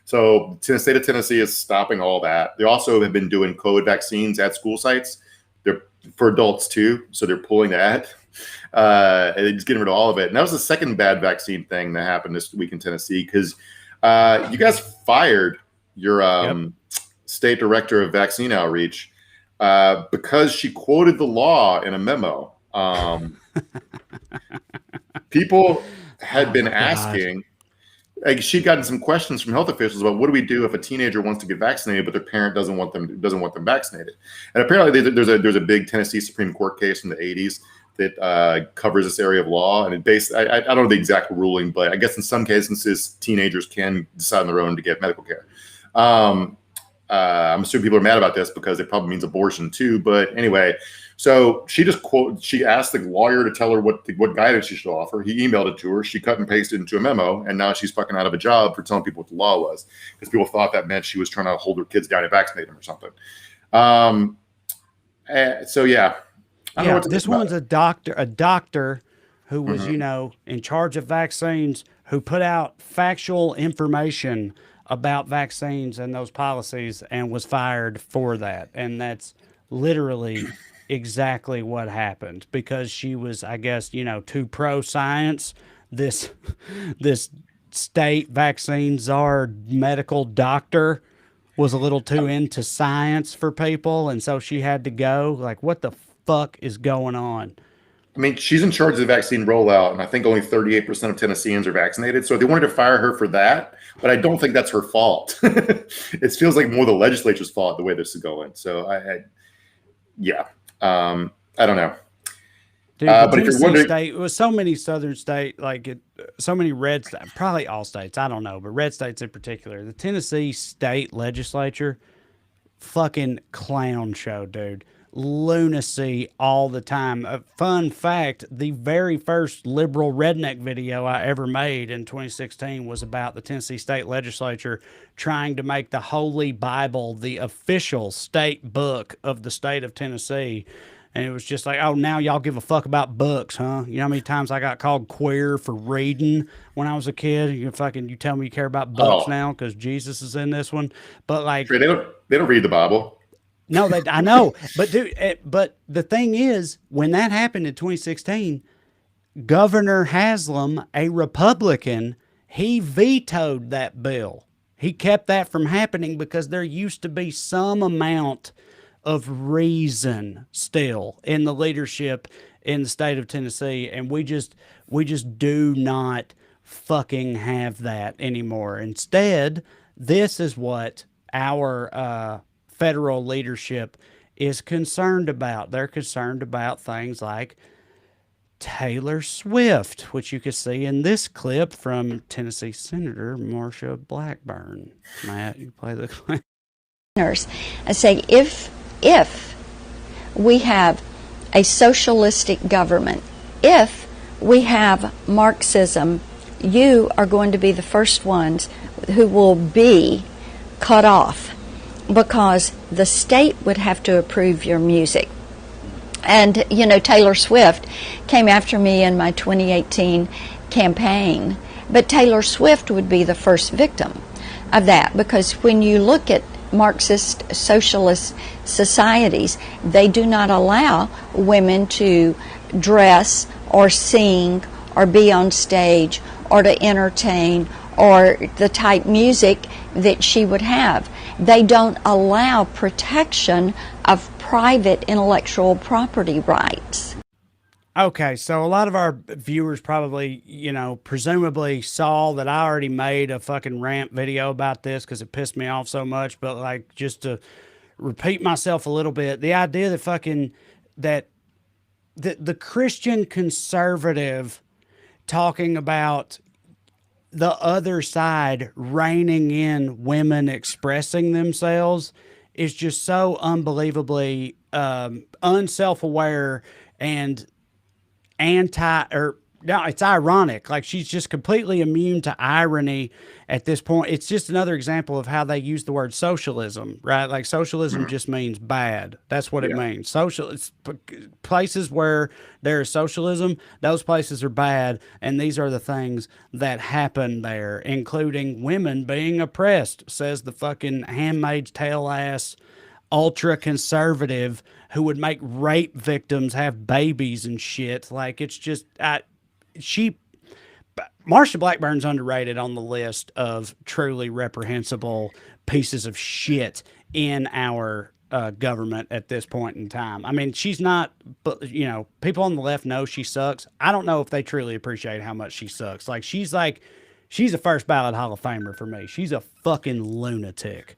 So the state of Tennessee is stopping all that. They also have been doing COVID vaccines at school sites. They're for adults too, so they're pulling that. And they're just getting rid of all of it. And that was the second bad vaccine thing that happened this week in Tennessee, because you guys fired your state director of vaccine outreach because she quoted the law in a memo. People had been asking, like, she'd gotten some questions from health officials about what do we do if a teenager wants to get vaccinated but their parent doesn't want them vaccinated. And apparently there's a big Tennessee Supreme Court case from the 80s that covers this area of law, and I don't know the exact ruling, but I guess in some cases teenagers can decide on their own to get medical care. I'm assuming people are mad about this because it probably means abortion too. But anyway, so she asked the lawyer to tell her what guidance she should offer. He emailed it to her. She cut and pasted into a memo, and now she's fucking out of a job for telling people what the law was, because people thought that meant she was trying to hold her kids down and vaccinate them or something. So yeah, I don't know Yeah, what to this think about one's it. a doctor who was, in charge of vaccines, who put out factual information about vaccines and those policies and was fired for that. And that's literally exactly what happened because she was, I guess, too pro science. This this state vaccine czar medical doctor was a little too into science for people, and so she had to go. Like, what the fuck is going on? I mean, she's in charge of the vaccine rollout, and I think only 38% of Tennesseans are vaccinated. So they wanted to fire her for that, but I don't think that's her fault. It feels like more the legislature's fault the way this is going. So I don't know. Dude, but if you're wondering, state, it was so many southern states, so many red states, probably all states, I don't know, but red states in particular. The Tennessee state legislature, fucking clown show, dude. Lunacy all the time. A fun fact, the very first liberal redneck video I ever made in 2016 was about the Tennessee state legislature trying to make the Holy Bible the official state book of the state of Tennessee. And it was just like, oh, now y'all give a fuck about books, huh? You know how many times I got called queer for reading when I was a kid? You tell me you care about books now because Jesus is in this one. But like, they don't read the Bible. No, I know, but dude, but the thing is, when that happened in 2016, Governor Haslam, a Republican, he vetoed that bill. He kept that from happening because there used to be some amount of reason still in the leadership in the state of Tennessee, and we just do not fucking have that anymore. Instead, this is what our federal leadership is concerned about. They're concerned about things like Taylor Swift, which you can see in this clip from Tennessee Senator Marsha Blackburn. Matt, you play the clip. I say if we have a socialistic government, if we have Marxism, you are going to be the first ones who will be cut off because the state would have to approve your music. And, Taylor Swift came after me in my 2018 campaign, but Taylor Swift would be the first victim of that because when you look at Marxist socialist societies, they do not allow women to dress or sing or be on stage or to entertain or the type music that she would have. They don't allow protection of private intellectual property rights. Okay, so a lot of our viewers probably, presumably saw that I already made a fucking rant video about this because it pissed me off so much. But like, just to repeat myself a little bit, the idea that the Christian conservative talking about the other side reining in women expressing themselves is just so unbelievably unself-aware and it's ironic. Like, she's just completely immune to irony at this point. It's just another example of how they use the word socialism, right? Like, socialism just means bad. That's what it means. Places where there is socialism, those places are bad, and these are the things that happen there, including women being oppressed, says the fucking Handmaid's Tale ass ultra conservative who would make rape victims have babies and shit. Like, it's just Marsha Blackburn's underrated on the list of truly reprehensible pieces of shit in our government at this point in time. I mean, she's not, but people on the left know she sucks. I don't know if they truly appreciate how much she sucks. Like, she's a first ballot Hall of Famer for me. She's a fucking lunatic.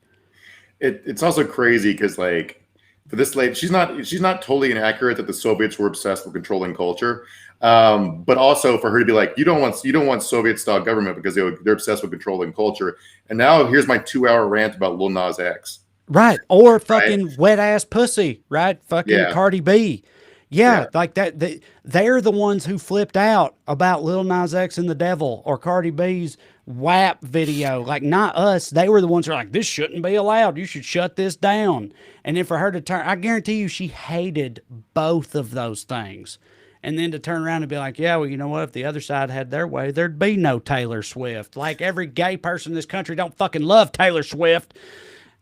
It's also crazy because, like, for this lady, she's not totally inaccurate that the Soviets were obsessed with controlling culture, but also for her to be like, you don't want Soviet style government because they're obsessed with controlling culture. And now here's my 2-hour rant about Lil Nas X. Right, or fucking wet ass pussy, right? Fucking Cardi B. Yeah, like that. They're the ones who flipped out about Lil Nas X and the devil, or Cardi B's WAP video. Like, not us. They were the ones who were like, this shouldn't be allowed. You should shut this down. And then for her to turn, I guarantee you she hated both of those things. And then to turn around and be like, yeah, well, you know what? If the other side had their way, there'd be no Taylor Swift. Like, every gay person in this country don't fucking love Taylor Swift.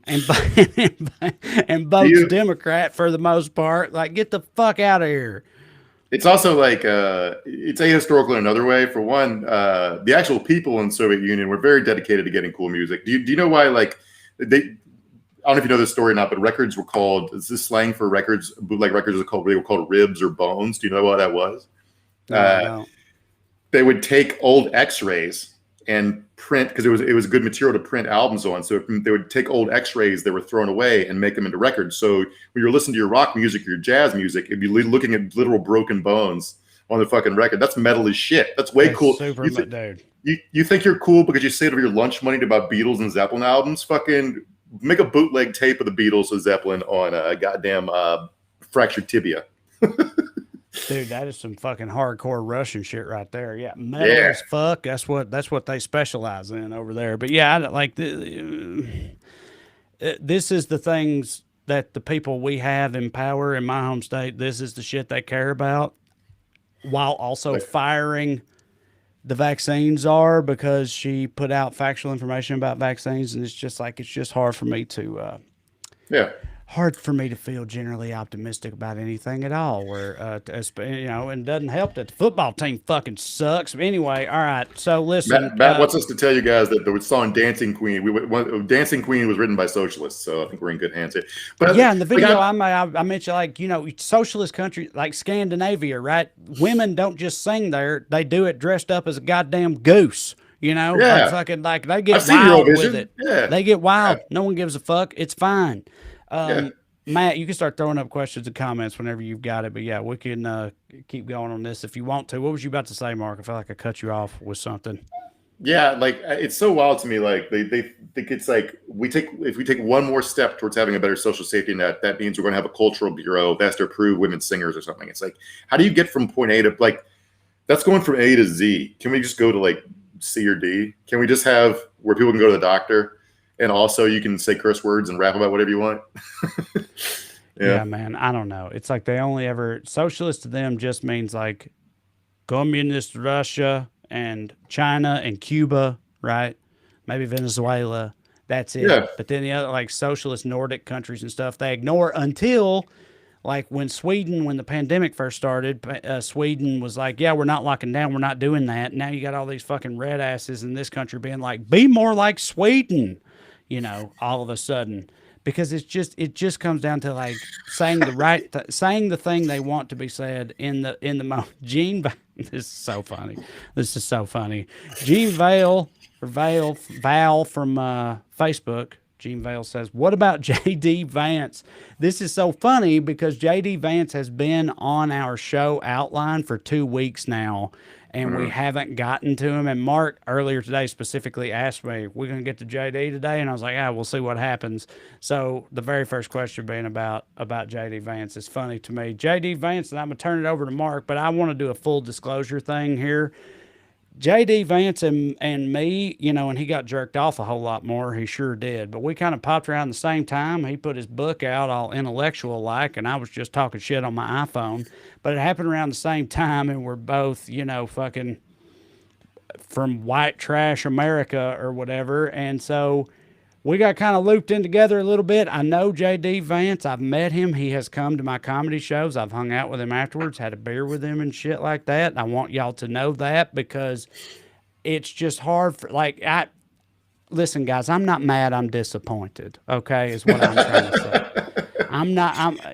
And votes Democrat for the most part. Like, get the fuck out of here. It's also like it's ahistorical in another way. For one, the actual people in the Soviet Union were very dedicated to getting cool music. Do you know why? Like, I don't know if you know this story or not, but records were called. Is this slang for records? Bootleg records are called. They were called ribs or bones. Do you know what that was? No. They would take old X-rays and print, because it was good material to print albums on. So they would take old X-rays that were thrown away and make them into records. So when you're listening to your rock music, your jazz music, it'd be looking at literal broken bones on the fucking record. That's metal as shit. That's way cool. Super, dude. You think you're cool because you saved your lunch money to buy Beatles and Zeppelin albums? Fucking make a bootleg tape of the Beatles and Zeppelin on a goddamn fractured tibia. Dude, that is some fucking hardcore Russian shit right there. Yeah, metal as fuck. That's what they specialize in over there. But yeah, this is the things that the people we have in power in my home state. This is the shit they care about, while also firing the vaccines are, because she put out factual information about vaccines, and it's just hard for me to hard for me to feel generally optimistic about anything at all. Where and it doesn't help that the football team fucking sucks. But anyway, all right. So listen, Matt wants us to tell you guys that the song "Dancing Queen," "Dancing Queen" was written by Socialists, so I think we're in good hands here. But yeah, in the video I mentioned, like, socialist country like Scandinavia, right? Women don't just sing there; they do it dressed up as a goddamn goose. Like they get wild with it. Yeah. They get wild. Yeah. No one gives a fuck. It's fine. Matt, you can start throwing up questions and comments whenever you've got it. But yeah, we can keep going on this if you want to. What was you about to say, Mark? I feel like I cut you off with something. Yeah, like, it's so wild to me. Like, they think it's like if we take one more step towards having a better social safety net, that means we're going to have a cultural bureau that has to approve women singers or something. It's like, how do you get from point A to, like, that's going from A to Z. Can we just go to like C or D? Can we just have where people can go to the doctor? And also you can say curse words and rap about whatever you want. Yeah, man. I don't know. It's like they only ever, socialist to them just means like communist Russia and China and Cuba, right? Maybe Venezuela. That's it. Yeah. But then the other, like, socialist Nordic countries and stuff, they ignore until, like, when the pandemic first started, Sweden was like, yeah, we're not locking down. We're not doing that. Now you got all these fucking red asses in this country being like, be more like Sweden. All of a sudden, because it just comes down to like saying the saying the thing they want to be said in the moment. This is so funny. Gene Val from Facebook. Gene Vale says, what about J.D. Vance? This is so funny because J.D. Vance has been on our show outline for 2 weeks now, and we haven't gotten to him. And Mark earlier today specifically asked me, we're going to get to JD today? And I was like, we'll see what happens. So the very first question being about JD Vance is funny to me. JD Vance, and I'm going to turn it over to Mark, but I want to do a full disclosure thing here. JD Vance and me, and he got jerked off a whole lot more. He sure did. But we kind of popped around the same time. He put his book out all intellectual-like, and I was just talking shit on my iPhone. But it happened around the same time, and we're both, fucking from white trash America or whatever. And so we got kind of looped in together a little bit. I know J.D. Vance. I've met him. He has come to my comedy shows. I've hung out with him afterwards, had a beer with him and shit like that. And I want y'all to know that because it's just hard for, listen, guys, I'm not mad. I'm disappointed. Okay, is what I'm trying to say.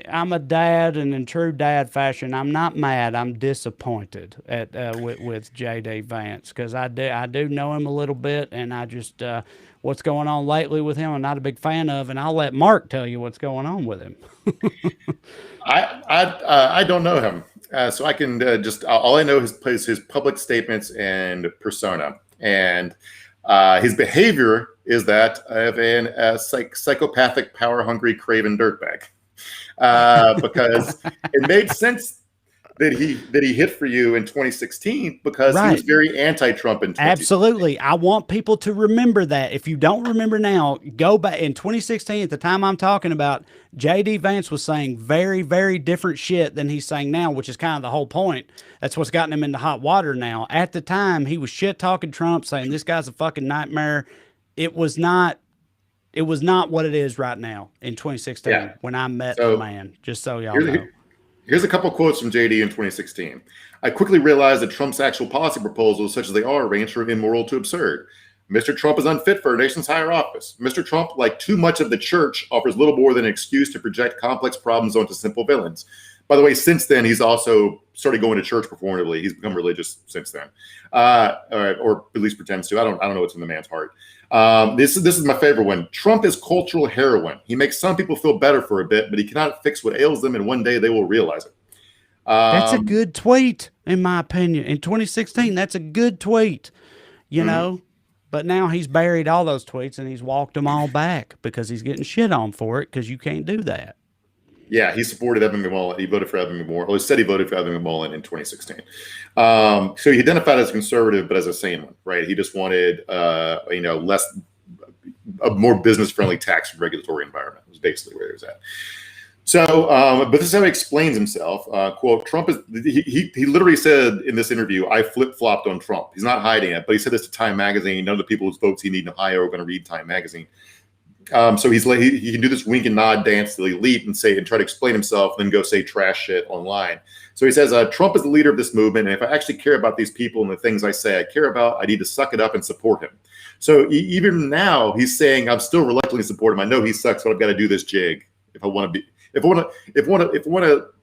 I'm a dad, and in true dad fashion, I'm not mad. I'm disappointed with J.D. Vance because I do know him a little bit, and I just what's going on lately with him, I'm not a big fan of, and I'll let Mark tell you what's going on with him. I don't know him, so I can all I know is his public statements and persona, and his behavior is that of a psychopathic, power-hungry, craven dirtbag. Because it made sense. that he hit for you in 2016 because he was very anti-Trump in 2016. Absolutely. I want people to remember that. If you don't remember now, go back in 2016 at the time I'm talking about. J.D. Vance was saying very, very different shit than he's saying now, which is kind of the whole point. That's what's gotten him into hot water now. At the time, he was shit talking Trump, saying this guy's a fucking nightmare. It was not what it is right now in 2016 when I met the man. Just so y'all know. Here's a couple quotes from JD in 2016. I quickly realized that Trump's actual policy proposals, such as they are, range from immoral to absurd. Mr. Trump is unfit for a nation's higher office. Mr. Trump, like too much of the church, offers little more than an excuse to project complex problems onto simple villains. By the way, since then, he's also started going to church performatively. He's become religious since then, or at least pretends to. I don't know what's in the man's heart. This is my favorite one. Trump is cultural heroin. He makes some people feel better for a bit, but he cannot fix what ails them, and one day they will realize it. That's a good tweet, in my opinion. In 2016, that's a good tweet, you know. But now he's buried all those tweets, and he's walked them all back because he's getting shit on for it because you can't do that. Yeah, he supported Evan McMullin. He voted for Evan McMullin. Well, he said he voted for Evan McMullin in 2016. So he identified as a conservative, but as a sane one, right? He just wanted, a more business-friendly tax and regulatory environment. Was basically where he was at. So, but this is how he explains himself. Quote, Trump is, he literally said in this interview, I flip-flopped on Trump. He's not hiding it, but he said this to Time Magazine. None of the people whose votes he needs in Ohio are going to read Time Magazine. So he's like, he can do this wink and nod dance to the elite and try to explain himself, then go say trash shit online. So he says, Trump is the leader of this movement. And if I actually care about these people and the things I say I care about, I need to suck it up and support him. So even now he's saying, I'm still reluctantly support him. I know he sucks, but I've got to do this jig. If I want to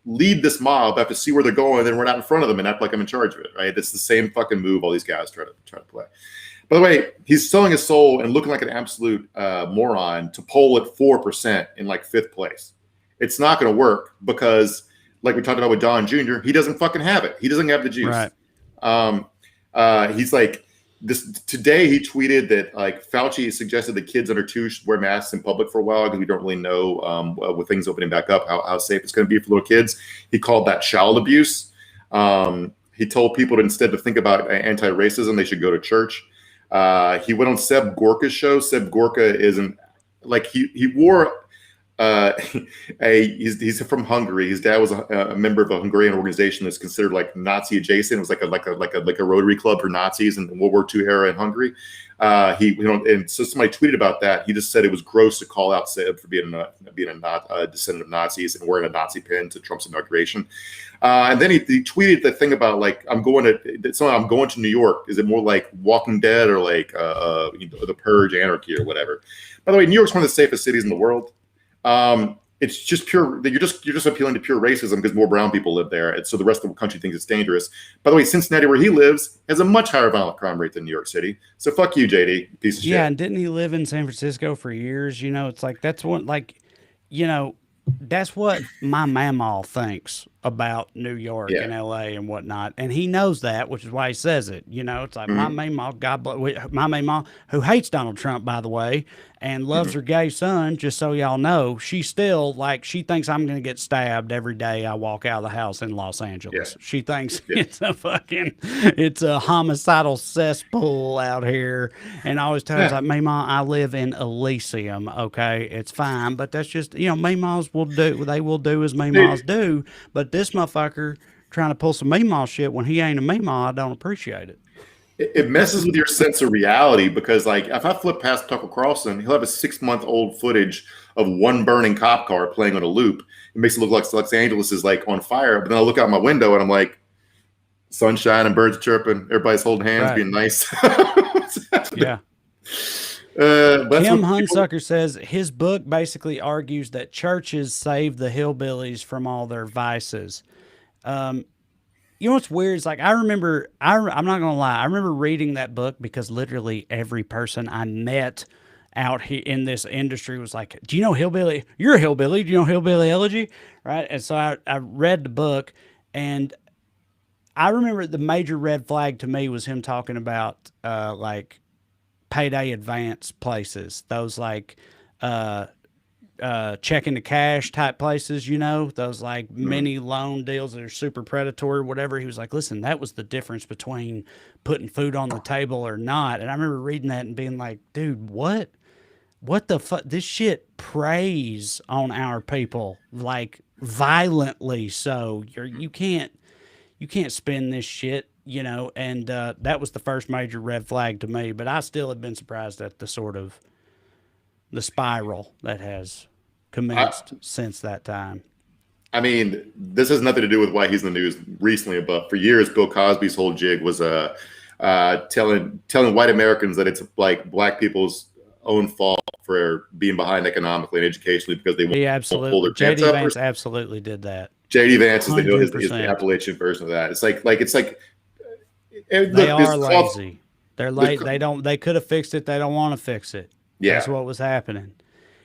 lead this mob, I have to see where they're going, then we're not in front of them and act like I'm in charge of it. Right. It's the same fucking move all these guys try to play. By the way, he's selling his soul and looking like an absolute moron to poll at 4% in like 5th place. It's not going to work because, like we talked about with Don Jr., he doesn't fucking have it. He doesn't have the juice. Right. He's like this today. He tweeted that like Fauci suggested that kids under 2 should wear masks in public for a while because we don't really know with things opening back up how safe it's going to be for little kids. He called that child abuse. He told people to instead to think about anti-racism, they should go to church. He went on Seb Gorka's show. Seb Gorka isn't like he wore he's from Hungary. His dad was a member of a Hungarian organization that's considered like Nazi adjacent. It was like a Rotary Club for Nazis in the World War II era in Hungary. And so somebody tweeted about that. He just said it was gross to call out Seb for being a descendant of Nazis and wearing a Nazi pin to Trump's inauguration. And then he tweeted the thing about like I'm going to New York. Is it more like Walking Dead or like The Purge, Anarchy or whatever? By the way, New York's one of the safest cities in the world. It's just pure. You're just appealing to pure racism because more brown people live there, and so the rest of the country thinks it's dangerous. By the way, Cincinnati, where he lives, has a much higher violent crime rate than New York City. So fuck you, JD, piece of shit. Yeah, and didn't he live in San Francisco for years? You know, it's like that's what that's what my mamaw thinks about New York and LA and whatnot, and he knows that, which is why he says it. You know, it's like my mamaw, my mamaw, who hates Donald Trump, by the way, and loves her gay son. Just so y'all know, she still she thinks I'm going to get stabbed every day I walk out of the house in Los Angeles. Yeah. She thinks it's a homicidal cesspool out here, and I always tell her like, mamaw, I live in Elysium. Okay, it's fine, but that's just mamaws will do. They will do as mamaws do, but this motherfucker trying to pull some mamaw shit when he ain't a mamaw, I don't appreciate it. It messes with your sense of reality because, like, if I flip past Tucker Carlson, he'll have a 6-month-old footage of one burning cop car playing on a loop. It makes it look like Los Angeles is like on fire. But then I look out my window and I'm like, sunshine and birds chirping, everybody's holding hands, being nice. Yeah. Kim Hunsucker says his book basically argues that churches save the hillbillies from all their vices. You know what's weird? It's like I'm not going to lie. I remember reading that book because literally every person I met out here in this industry was like, do you know hillbilly? You're a hillbilly. Do you know hillbilly elegy? Right. And so I read the book, and I remember the major red flag to me was him talking about like payday advance places. Those like checking the cash type places, you know, those like mini loan deals that are super predatory or whatever. He was like, listen, that was the difference between putting food on the table or not. And I remember reading that and being like, dude, what the fuck? This shit preys on our people like violently. So you can't spin this shit, you know. And that was the first major red flag to me. But I still have been surprised at the sort of the spiral that has commenced since that time. I mean, this has nothing to do with why he's in the news recently, but for years, Bill Cosby's whole jig was telling white Americans that it's like black people's own fault for being behind economically and educationally because they won't pull their pants up. JD Vance absolutely did that. JD Vance is the Appalachian version of that. It's like they are lazy. They're late. They could have fixed it. They don't want to fix it. Yeah, that's what was happening.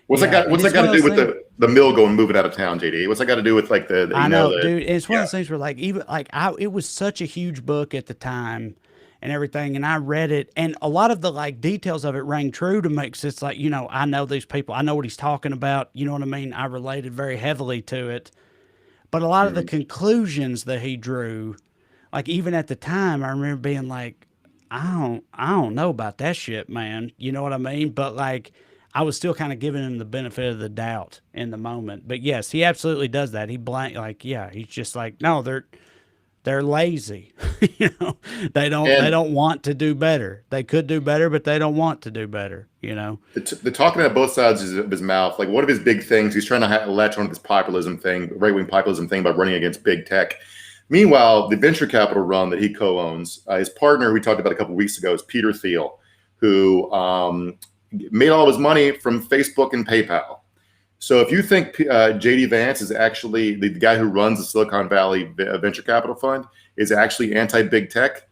What's that got to do with the mill moving out of town, JD? What's that got to do with like the I know, dude. It's one of those things where like it was such a huge book at the time and everything, and I read it, and a lot of the like details of it rang true to me. Cause it's like, you know, I know these people, I know what he's talking about. You know what I mean? I related very heavily to it, but a lot of the conclusions that he drew, like even at the time, I remember being like, I don't know about that shit, man. You know what I mean? But like, I was still kind of giving him the benefit of the doubt in the moment. But yes, he absolutely does that. He he's just like, no, they're lazy. You know, they don't want to do better. They could do better, but they don't want to do better. You know, they're talking at both sides of his mouth. Like one of his big things, he's trying to latch on to this populism thing, right-wing populism thing about running against big tech. Meanwhile, the venture capital run that he co-owns, his partner, who we talked about a couple of weeks ago, is Peter Thiel, who made all of his money from Facebook and PayPal. So if you think JD Vance is actually the guy who runs the Silicon Valley venture capital fund is actually anti-big tech,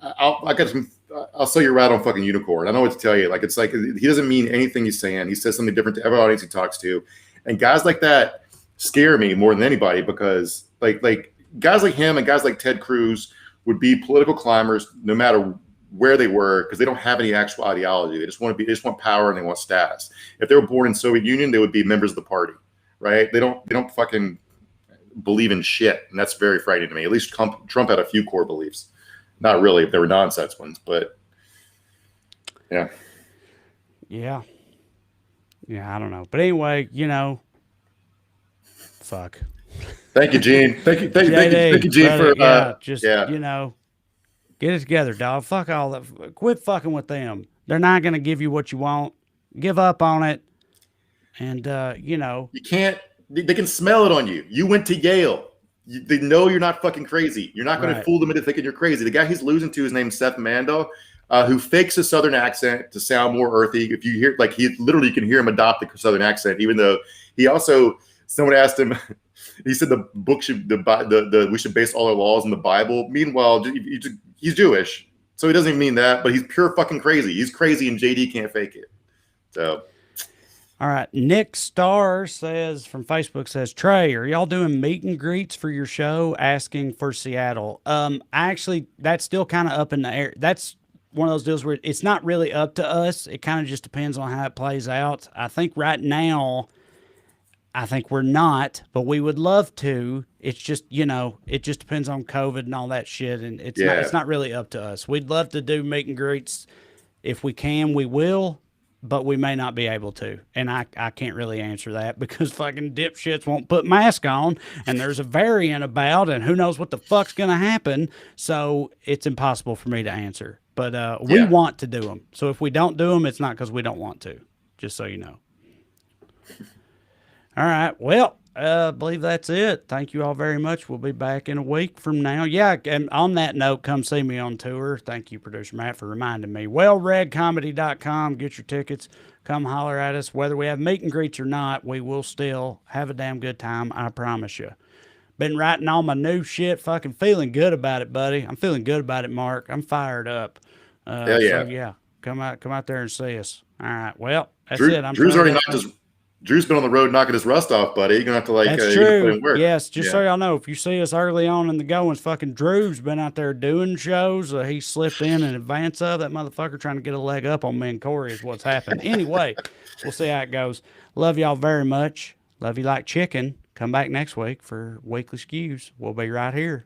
I'll sell you right on fucking unicorn. I know what to tell you. Like, it's like he doesn't mean anything he's saying. He says something different to every audience he talks to, and guys like that scare me more than anybody because like guys like him and guys like Ted Cruz would be political climbers no matter where they were because they don't have any actual ideology. They just want power and they want status. If they were born in Soviet Union, they would be members of the party, right? They don't fucking believe in shit, and that's very frightening to me. At least Trump had a few core beliefs. Not really, if they were nonsense ones, but yeah. Yeah, I don't know. But anyway, you know, fuck. Thank you, Gene. Thank you, Gene, brother, for you know, get it together, dog. Fuck all that. Quit fucking with them. They're not gonna give you what you want. Give up on it. And you know, you can't. They can smell it on you. You went to Yale. They know you're not fucking crazy. You're not going to fool them into thinking you're crazy. The guy he's losing to is named Seth Mando, who fakes a Southern accent to sound more earthy. If you hear, like, he literally, you can hear him adopt the Southern accent, even though he also, someone asked him, he said the book we should base all our laws on the Bible. Meanwhile, he's Jewish, so he doesn't even mean that. But he's pure fucking crazy. He's crazy, and JD can't fake it. So. All right. Nick Starr says from Facebook says, Trae, are y'all doing meet and greets for your show? Asking for Seattle. Actually, that's still kind of up in the air. That's one of those deals where it's not really up to us. It kind of just depends on how it plays out. I think right now, we're not, but we would love to. It's just, you know, it just depends on COVID and all that shit. And it's not really up to us. We'd love to do meet and greets. If we can, we will. But we may not be able to. And I can't really answer that because fucking dipshits won't put masks on and there's a variant about and who knows what the fuck's going to happen. So it's impossible for me to answer. But we want to do them. So if we don't do them, it's not because we don't want to, just so you know. All right. Well, I believe that's it. Thank you all very much. We'll be back in a week from now. Yeah, and on that note, come see me on tour. Thank you, Producer Matt, for reminding me. wellreadcomedy.com. Get your tickets. Come holler at us. Whether we have meet and greets or not, we will still have a damn good time, I promise you. Been writing all my new shit. Fucking feeling good about it, buddy. I'm feeling good about it, Mark. I'm fired up. Hell yeah. So, yeah, come out there and see us. All right. Well, that's Drew's it. already knocked his Drew's been on the road knocking his rust off, buddy. You're gonna have to like. That's you're gonna put true. in work. Yes, just so y'all know, if you see us early on in the goings, fucking Drew's been out there doing shows. He slipped in advance of that motherfucker trying to get a leg up on me and Corey is what's happened. Anyway, we'll see how it goes. Love y'all very much. Love you like chicken. Come back next week for Weekly Skews. We'll be right here.